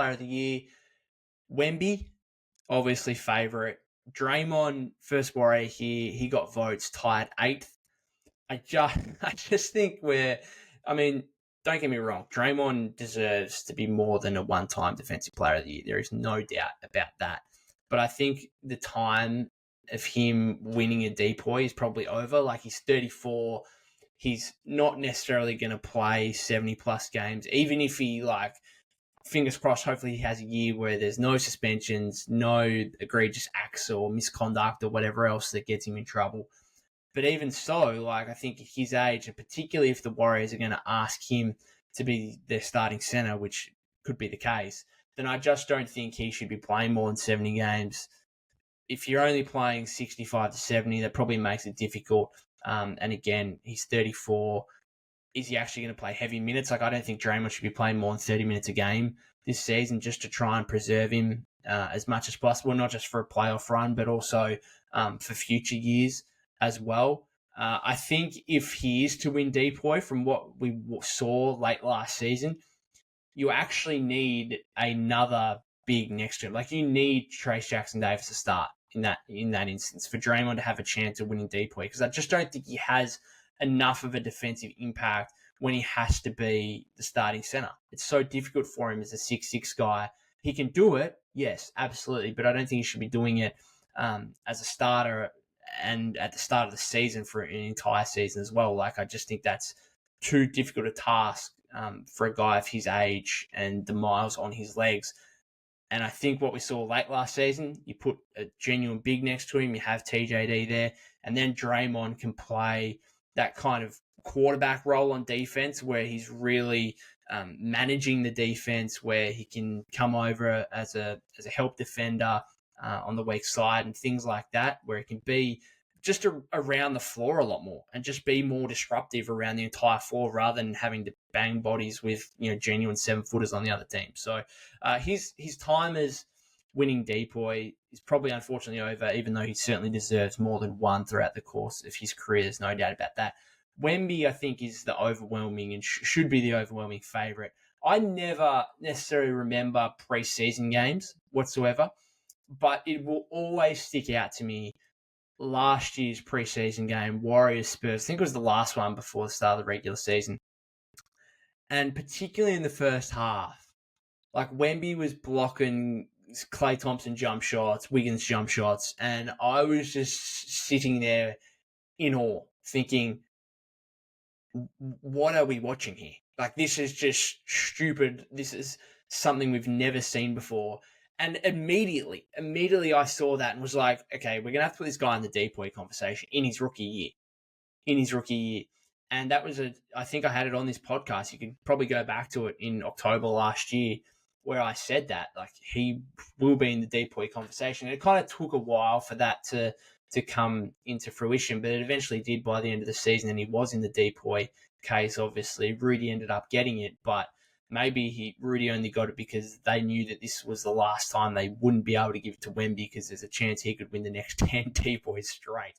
Player of the Year, Wemby, obviously favourite. Draymond, first Warrior here, he got votes tied 8th. I just think don't get me wrong, Draymond deserves to be more than a one-time Defensive Player of the Year. There is no doubt about that. But I think the time of him winning a DPOY is probably over. Like, he's 34. He's not necessarily going to play 70-plus games, even if he, fingers crossed, hopefully he has a year where there's no suspensions, no egregious acts or misconduct or whatever else that gets him in trouble. But even so, I think at his age, and particularly if the Warriors are going to ask him to be their starting center, which could be the case, then I just don't think he should be playing more than 70 games. If you're only playing 65 to 70, that probably makes it difficult. And again, he's 34. Is he actually going to play heavy minutes? I don't think Draymond should be playing more than 30 minutes a game this season, just to try and preserve him as much as possible, not just for a playoff run, but also for future years as well. I think if he is to win DPOY, from what we saw late last season, you actually need another big next to him. You need Trace Jackson-Davis to start in that instance for Draymond to have a chance of winning DPOY, because I just don't think he has enough of a defensive impact when he has to be the starting center. It's so difficult for him as a 6'6" guy. He can do it, yes, absolutely, but I don't think he should be doing it as a starter and at the start of the season for an entire season as well. I just think that's too difficult a task for a guy of his age and the miles on his legs. And I think what we saw late last season, you put a genuine big next to him, you have TJD there, and then Draymond can play that kind of quarterback role on defense where he's really managing the defense, where he can come over as a help defender on the weak side and things like that, where it can be just around the floor a lot more and just be more disruptive around the entire floor rather than having to bang bodies with genuine 7-footers on the other team. So his time as winning DPOY is probably unfortunately over, even though he certainly deserves more than one throughout the course of his career. There's no doubt about that. Wemby, I think, is the overwhelming and should be the overwhelming favourite. I never necessarily remember preseason games whatsoever, but it will always stick out to me. Last year's preseason game, Warriors Spurs, I think it was the last one before the start of the regular season. And particularly in the first half, Wemby was blocking Klay Thompson jump shots, Wiggins jump shots, and I was just sitting there in awe, thinking, what are we watching here? This is just stupid. This is something we've never seen before. And immediately I saw that and was like, okay, we're going to have to put this guy in the DPOY conversation in his rookie year. And that was I think I had it on this podcast. You could probably go back to it in October last year where I said that, he will be in the DPOY conversation. And it kind of took a while for that to come into fruition, but it eventually did by the end of the season, and he was in the DPOY case, obviously. Rudy ended up getting it, but maybe Rudy only got it because they knew that this was the last time they wouldn't be able to give it to Wemby, because there's a chance he could win the next 10 DPOYs straight.